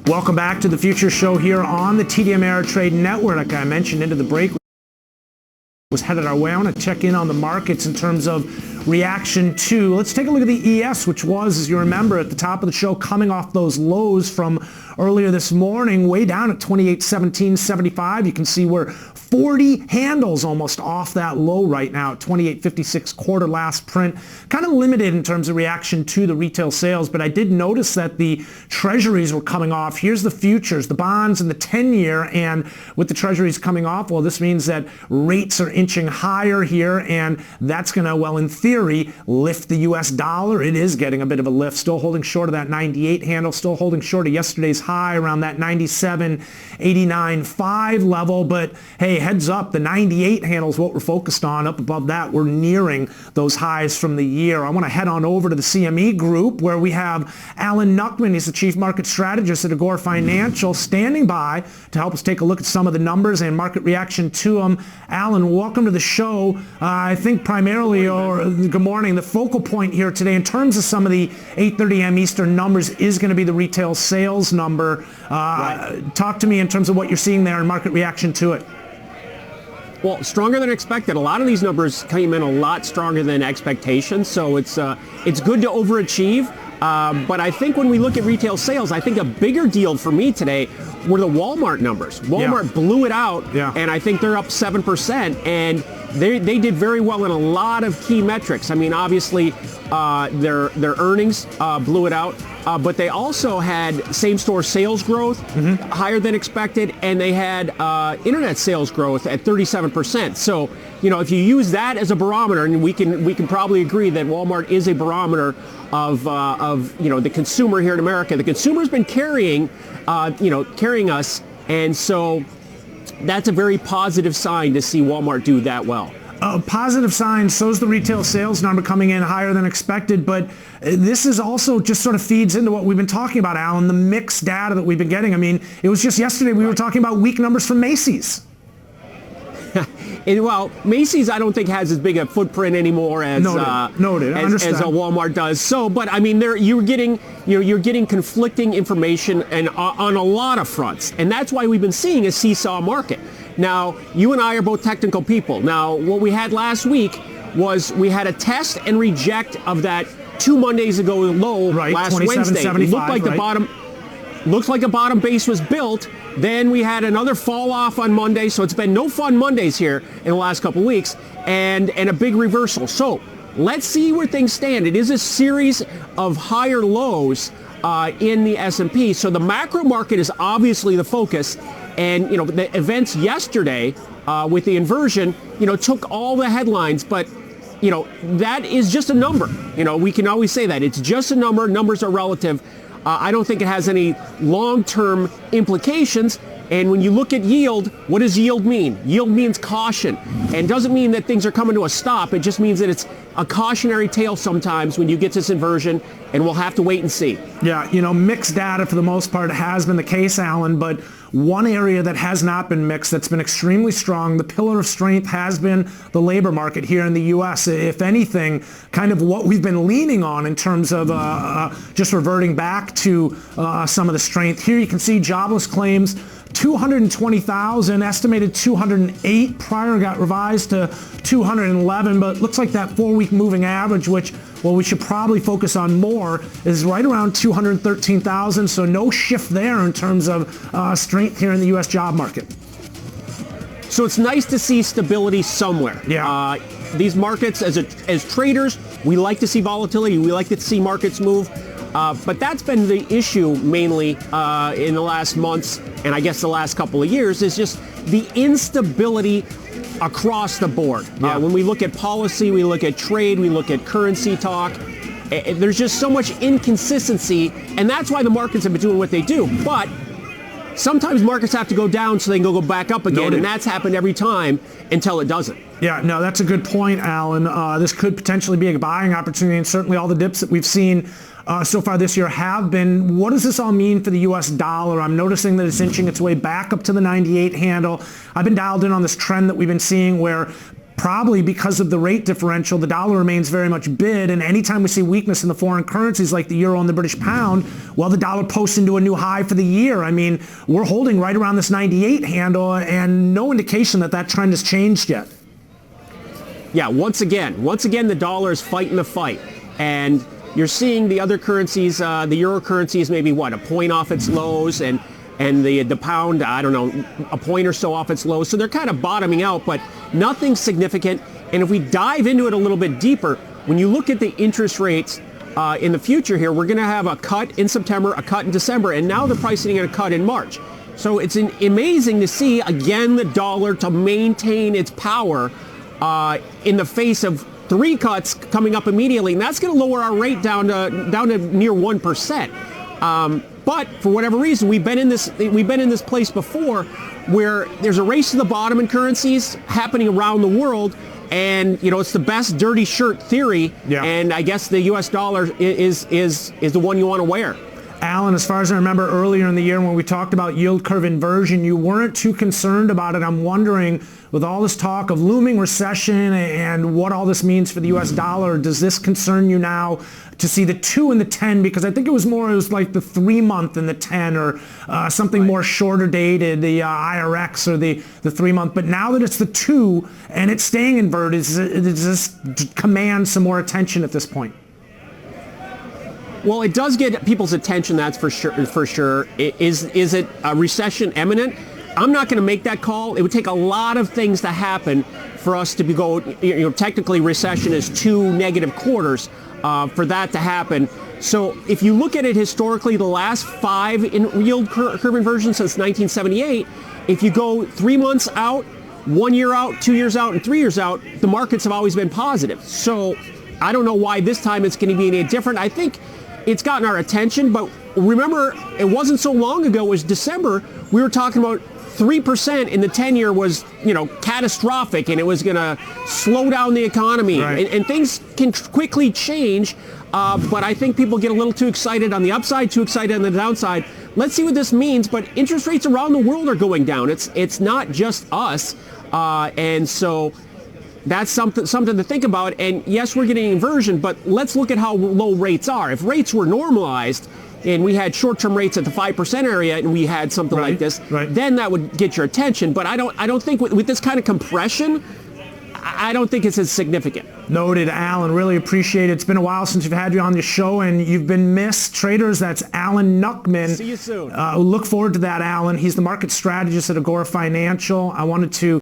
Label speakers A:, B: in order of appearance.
A: Welcome back to the Future Show here on the TD Ameritrade Network. Like I mentioned into the break, was headed our way. I want to check in on the markets in terms of reaction to. Let's take a look at the ES, which was, as you remember, at the top of the show, coming off those lows from earlier this morning, way down at 28.1775. You can see we're 40 handles almost off that low right now at 28.56 quarter last print. Kind of limited in terms of reaction to the retail sales, but I did notice that the treasuries were coming off. Here's the futures, the bonds and the 10-year, and with the treasuries coming off, well, this means that rates are inching higher here, and that's going to, well, in theory, lift the U.S. dollar. It is getting a bit of a lift, still holding short of that 98 handle, still holding short of yesterday's high around that 97.89.5 level, but hey, heads up, the 98 handle is what we're focused on. Up above that, we're nearing those highs from the year. I want to head on over to the CME Group, where we have Alan Nuckman. He's the Chief Market Strategist at Agora Financial, standing by to help us take a look at some of the numbers and market reaction to them. Alan, welcome to the show. I think primarily, or good morning, the focal point here today in terms of some of the 8:30 a.m. Eastern numbers is going to be the retail sales number. Right. Talk to me in terms of what you're seeing there and market reaction to it.
B: Well, stronger than expected. A lot of these numbers came in a lot stronger than expectations, so it's good to overachieve. But I think when we look at retail sales, I think a bigger deal for me today were the Walmart numbers. Walmart blew it out, and I think they're up 7%, and they did very well in a lot of key metrics. I mean, obviously, their earnings blew it out, but they also had same-store sales growth higher than expected, and they had internet sales growth at 37%. So, you know, if you use that as a barometer, and we can probably agree that Walmart is a barometer of you know, the consumer here in America. The consumer's been carrying us, and so that's a very positive sign to see Walmart do that well.
A: A positive sign, so is the retail sales number coming in higher than expected, but this is also just sort of feeds into what we've been talking about, Alan, the mixed data that we've been getting. I mean, it was just yesterday we were talking about weak numbers from Macy's.
B: Well, Macy's I don't think has as big a footprint anymore as
A: Noted.
B: as Walmart does. So, but I mean, you're getting conflicting information and on a lot of fronts, and that's why we've been seeing a seesaw market. Now, you and I are both technical people. Now, what we had last week was we had a test and reject of that 2 Mondays ago low last Wednesday. It looked like the bottom. Looks like a bottom base was built. Then we had another fall off on Monday, so it's been no fun Mondays here in the last couple of weeks, and a big reversal. So let's see where things stand. It is a series of higher lows in the S&P. So the macro market is obviously the focus, and you know the events yesterday with the inversion, you know, took all the headlines, but you know that is just a number. You know, we can always say that it's just a number. Numbers are relative. I don't think it has any long-term implications. And when you look at yield, what does yield mean? Yield means caution, and doesn't mean that things are coming to a stop. It just means that it's a cautionary tale sometimes when you get this inversion, and we'll have to wait and see.
A: Yeah, you know, mixed data for the most part has been the case, Alan, but one area that has not been mixed, that's been extremely strong, the pillar of strength has been the labor market here in the U.S. If anything, kind of what we've been leaning on in terms of just reverting back to some of the strength. Here you can see jobless claims, 220,000, estimated 208, prior got revised to 211, but looks like that 4-week moving average, which, well, we should probably focus on more, is right around 213,000, so no shift there in terms of strength here in the U.S. job market.
B: So it's nice to see stability somewhere.
A: Yeah.
B: These markets, as traders, we like to see volatility, we like to see markets move. But that's been the issue mainly in the last months, and I guess the last couple of years, is just the instability across the board.
A: Yeah.
B: When we look at policy, we look at trade, we look at currency talk, there's just so much inconsistency, and that's why the markets have been doing what they do. But sometimes markets have to go down so they can go back up again, and that's happened every time until it doesn't.
A: Yeah, no, that's a good point, Alan. This could potentially be a buying opportunity, and certainly all the dips that we've seen so far this year have been. What does this all mean for the U.S. dollar? I'm noticing that it's inching its way back up to the 98 handle. I've been dialed in on this trend that we've been seeing where probably because of the rate differential, the dollar remains very much bid, and anytime we see weakness in the foreign currencies like the euro and the British pound, well, the dollar posts into a new high for the year. I mean, we're holding right around this 98 handle, and no indication that that trend has changed yet.
B: Yeah, once again, the dollar is fighting the fight. And you're seeing the other currencies, the euro currency is maybe, what, a point off its lows, and the pound, I don't know, a point or so off its lows. So they're kind of bottoming out, but nothing significant. And if we dive into it a little bit deeper, when you look at the interest rates in the future here, we're going to have a cut in September, a cut in December, and now they're pricing in a cut in March. So it's amazing to see, again, the dollar to maintain its power in the face of 3 cuts coming up immediately, and that's going to lower our rate down to near 1%. But for whatever reason, we've been in this place before, where there's a race to the bottom in currencies happening around the world, and it's the best dirty shirt theory.
A: Yeah.
B: And I guess the U.S. dollar is the one you want to wear.
A: Alan, as far as I remember earlier in the year when we talked about yield curve inversion, you weren't too concerned about it. I'm wondering, with all this talk of looming recession and what all this means for the U.S. dollar, does this concern you now to see the 2 and the 10? Because I think it was like the 3-month and the 10, or something more shorter dated, the IRX or the 3-month. But now that it's the 2 and it's staying inverted, does this command some more attention at this point?
B: Well, it does get people's attention, that's for sure. Is it a recession imminent? I'm not going to make that call. It would take a lot of things to happen for us to go, technically recession is 2 negative quarters for that to happen. So if you look at it historically, the last 5 in yield curve inversion since 1978, if you go 3 months out, 1 year out, 2 years out, and 3 years out, the markets have always been positive. So I don't know why this time it's going to be any different. I think it's gotten our attention, but remember, it wasn't so long ago, it was December, we were talking about 3% in the 10-year was, catastrophic, and it was going to slow down the economy.
A: Right.
B: And things can quickly change, but I think people get a little too excited on the upside, too excited on the downside. Let's see what this means, but interest rates around the world are going down. It's not just us, and so that's something to think about. And yes, we're getting inversion, but let's look at how low rates are. If rates were normalized and we had short-term rates at the 5% area and we had something like this, then that would get your attention. But I don't think with this kind of compression, I don't think it's as significant.
A: Noted, Alan. Really appreciate it. It's been a while since we've had you on the show, and you've been missed. Traders, that's Alan Nuckman.
B: See you soon.
A: Look forward to that, Alan. He's the market strategist at Agora Financial. I wanted to